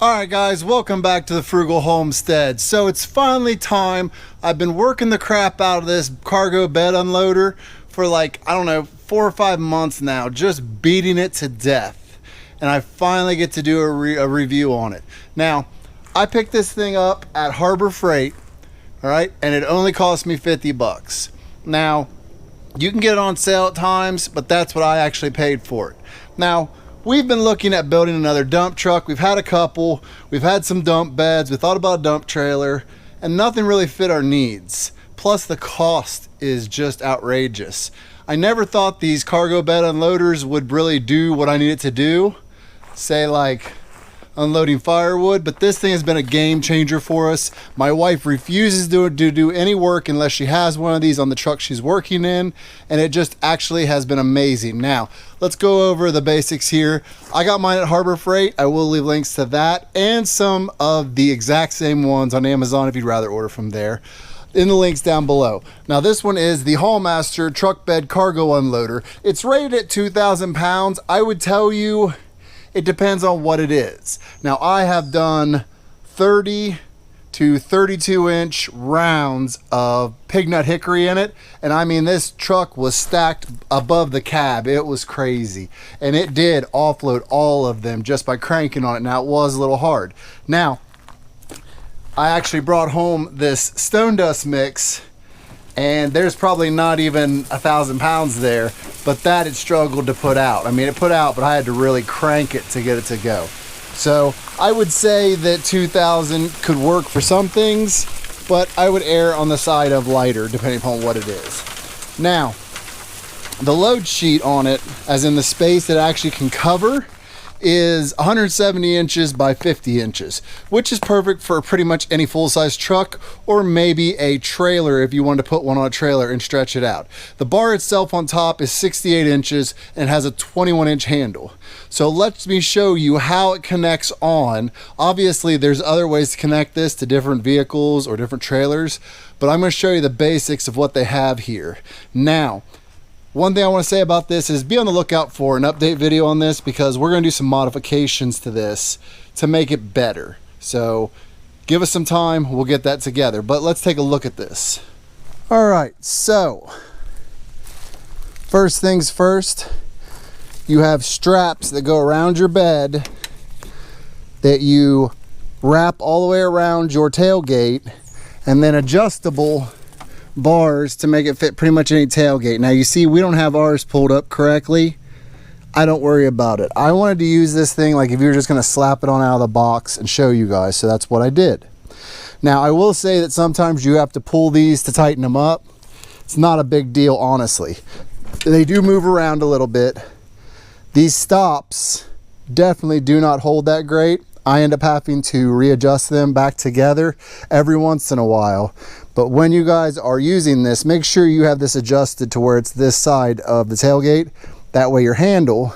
Alright guys, welcome back to the Frugal Homestead. So it's finally time. I've been working the crap out of this cargo bed unloader for like, I don't know, 4 or 5 months now, just beating it to death. And I finally get to do a review on it. Now, I picked this thing up at Harbor Freight, alright, and it only cost me 50 bucks. Now, you can get it on sale at times, but that's what I actually paid for it. Now, we've been looking at building another dump truck. We've had a couple. We've had some dump beds. We thought about a dump trailer, and nothing really fit our needs. Plus, the cost is just outrageous. I never thought these cargo bed unloaders would really do what I need it to do, say like unloading firewood, but this thing has been a game changer for us. My wife refuses to do any work unless she has one of these on the truck she's working in, and it just actually has been amazing. Now, let's go over the basics here. I got mine at Harbor Freight. I will leave links to that and some of the exact same ones on Amazon if you'd rather order from there in the links down below. Now, this one is the HaulMaster truck bed cargo unloader. It's rated at 2,000 pounds. I would tell you it depends on what it is. Now, I have done 30 to 32 inch rounds of pig nut hickory in it, and I mean, this truck was stacked above the cab. It was crazy, and it did offload all of them just by cranking on it. Now, it was a little hard. Now, I actually brought home this stone dust mix, and there's probably not even 1,000 pounds there, but that it struggled to put out. I mean, it put out, but I had to really crank it to get it to go. So I would say that 2,000 could work for some things, but I would err on the side of lighter depending upon what it is. Now, the load sheet on it, as in the space that it actually can cover, is 170 inches by 50 inches, which is perfect for pretty much any full-size truck, or maybe a trailer if you wanted to put one on a trailer and stretch it out. The bar itself on top is 68 inches and has a 21-inch handle. So let me show you how it connects on. Obviously, there's other ways to connect this to different vehicles or different trailers, but I'm going to show you the basics of what they have here. Now, one thing I want to say about this is be on the lookout for an update video on this, because we're going to do some modifications to this to make it better. So give us some time, we'll get that together. But let's take a look at this. All right, so first things first, you have straps that go around your bed that you wrap all the way around your tailgate, and then adjustable bars to make it fit pretty much any tailgate. Now, you see we don't have ours pulled up correctly. I don't worry about it. I wanted to use this thing like if you were just going to slap it on out of the box and show you guys, so that's what I did. Now, I will say that sometimes you have to pull these to tighten them up. It's not a big deal, honestly. They do move around a little bit. These stops definitely do not hold that great. I end up having to readjust them back together every once in a while. But when you guys are using this, make sure you have this adjusted to where it's this side of the tailgate. That way your handle,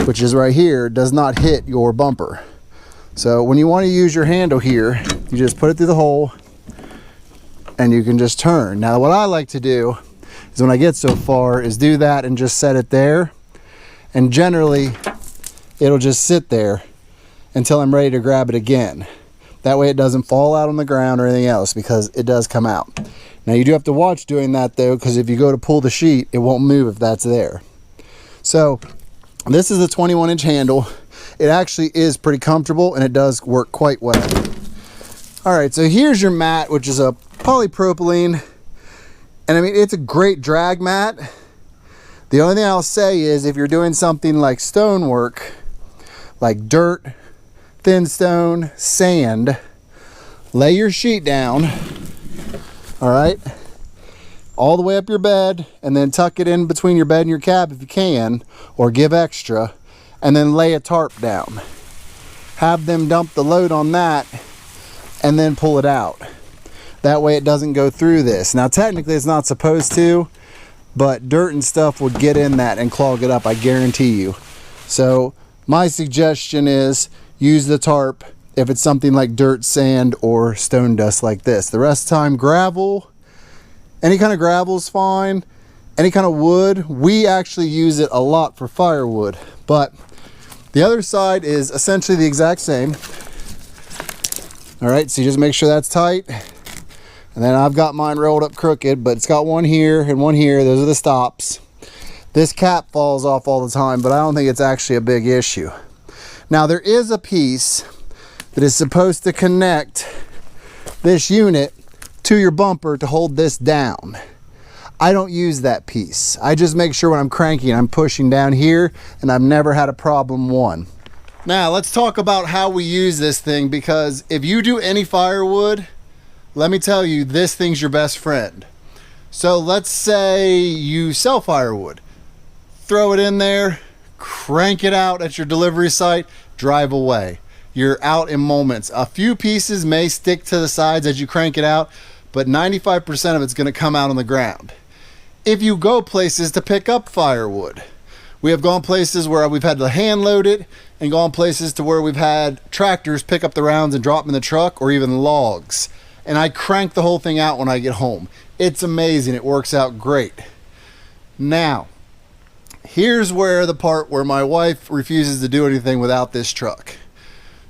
which is right here, does not hit your bumper. So when you want to use your handle here, you just put it through the hole and you can just turn. Now, what I like to do is when I get so far is do that and just set it there. And generally, it'll just sit there until I'm ready to grab it again. That way it doesn't fall out on the ground or anything else, because it does come out. Now, you do have to watch doing that though, because if you go to pull the sheet, it won't move if that's there. So this is a 21-inch handle. It actually is pretty comfortable and it does work quite well. All right, so here's your mat, which is a polypropylene. And I mean, it's a great drag mat. The only thing I'll say is if you're doing something like stonework, like dirt, thin stone, sand, lay your sheet down, all right, all the way up your bed, and then tuck it in between your bed and your cab if you can, or give extra, and then lay a tarp down. Have them dump the load on that and then pull it out. That way it doesn't go through this. Now, technically it's not supposed to, but dirt and stuff would get in that and clog it up, I guarantee you. So my suggestion is use the tarp if it's something like dirt, sand, or stone dust like this. The rest of the time, gravel, any kind of gravel is fine. Any kind of wood, we actually use it a lot for firewood, but The other side is essentially the exact same. All right, so you just make sure that's tight. And then I've got mine rolled up crooked, but it's got one here and one here. Those are the stops. This cap falls off all the time, but I don't think it's actually a big issue. Now there is a piece that is supposed to connect this unit to your bumper to hold this down. I don't use that piece. I just make sure when I'm cranking, I'm pushing down here, and I've never had a problem one. Now let's talk about how we use this thing, because if you do any firewood, let me tell you, this thing's your best friend. So let's say you sell firewood. Throw it in there, crank it out at your delivery site, drive away. You're out in moments. A few pieces may stick to the sides as you crank it out, but 95% of it's going to come out on the ground. If you go places to pick up firewood, we have gone places where we've had to hand load it, and gone places to where we've had tractors pick up the rounds and drop them in the truck, or even logs. And I crank the whole thing out when I get home. It's amazing. It works out great. Now, here's where the part where my wife refuses to do anything without this truck.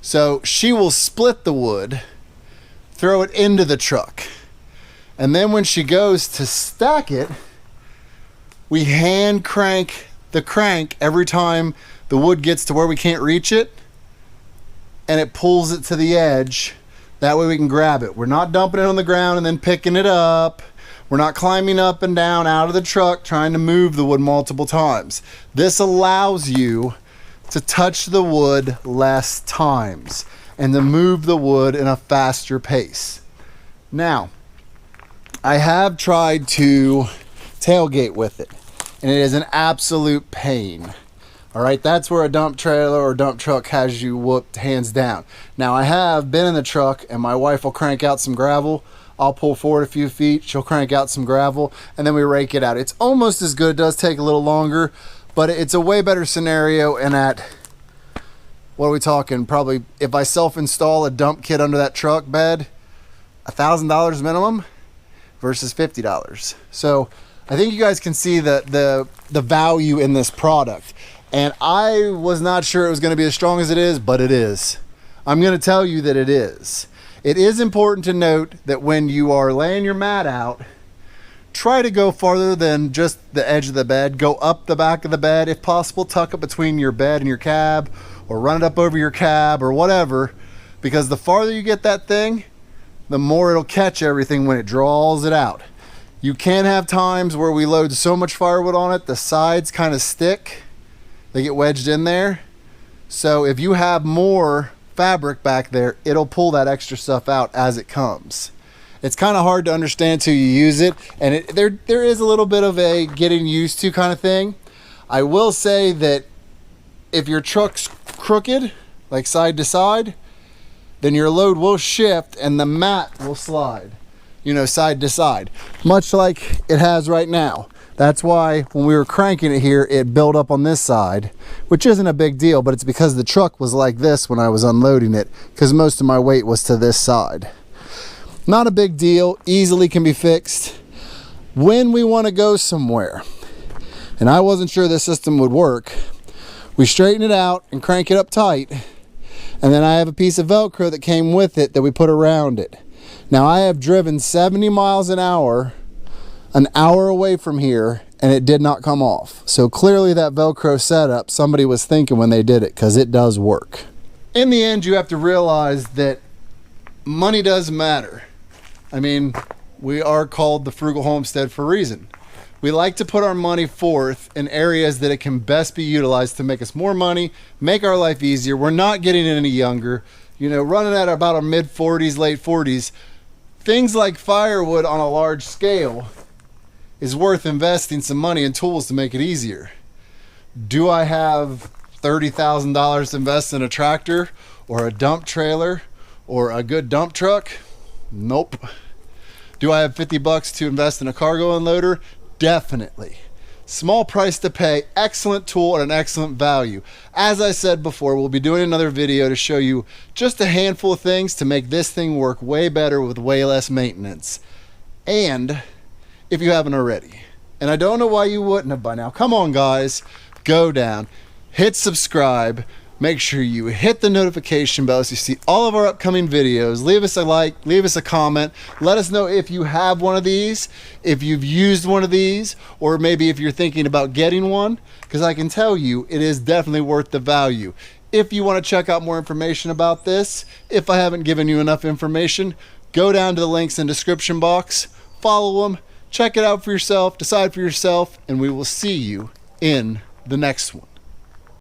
So she will split the wood, throw it into the truck, and then when she goes to stack it, we hand crank the crank every time the wood gets to where we can't reach it, and it pulls it to the edge. That way we can grab it. We're not dumping it on the ground and then picking it up. We're not climbing up and down out of the truck trying to move the wood multiple times. This allows you to touch the wood less times and to move the wood in a faster pace. Now, I have tried to tailgate with it, and it is an absolute pain. All right, that's where a dump trailer or dump truck has you whooped hands down. Now, I have been in the truck, and my wife will crank out some gravel. I'll pull forward a few feet, she'll crank out some gravel, and then we rake it out. It's almost as good. It does take a little longer, but it's a way better scenario. And at, what are we talking, probably if I self-install a dump kit under that truck bed, $1,000 minimum versus $50. So I think you guys can see the value in this product. And I was not sure it was going to be as strong as it is, but it is. I'm going to tell you that it is. It is important to note that when you are laying your mat out, try to go farther than just the edge of the bed. Go up the back of the bed. If possible, tuck it between your bed and your cab, or run it up over your cab or whatever, because the farther you get that thing, the more it'll catch everything when it draws it out. You can have times where we load so much firewood on it, the sides kind of stick. They get wedged in there. So if you have more fabric back there, it'll pull that extra stuff out as it comes. It's kind of hard to understand till you use it, and there is a little bit of a getting used to kind of thing. I will say that if your truck's crooked, like side to side, then your load will shift and the mat will slide, you know, side to side, much like it has right now. That's why when we were cranking it here, it built up on this side, which isn't a big deal, but it's because the truck was like this when I was unloading it, because most of my weight was to this side. Not a big deal, easily can be fixed. When we want to go somewhere, and I wasn't sure this system would work, we straighten it out and crank it up tight, and then I have a piece of Velcro that came with it that we put around it. Now, I have driven 70 miles an hour away from here, and it did not come off. So clearly that Velcro setup, somebody was thinking when they did it, because it does work. In the end, you have to realize that money does matter. I mean, we are called the Frugal Homestead for a reason. We like to put our money forth in areas that it can best be utilized to make us more money, make our life easier. We're not getting any younger. You know, running at about our mid 40s, late 40s, things like firewood on a large scale is worth investing some money and tools to make it easier. Do I have $30,000 to invest in a tractor or a dump trailer or a good dump truck? Nope. Do I have 50 bucks to invest in a cargo unloader? Definitely. Small price to pay, excellent tool and an excellent value. As I said before, we'll be doing another video to show you just a handful of things to make this thing work way better with way less maintenance. And if you haven't already, and I don't know why you wouldn't have by now, come on guys, go down, hit subscribe, Make sure you hit the notification bell so you see all of our upcoming videos. Leave us a like, leave us a comment. Let us know if you have one of these, if you've used one of these, or maybe if you're thinking about getting one, because I can tell you it is definitely worth the value. If you want to check out more information about this, if I haven't given you enough information, go down to the links in the description box, follow them, check it out for yourself, decide for yourself, and we will see you in the next one.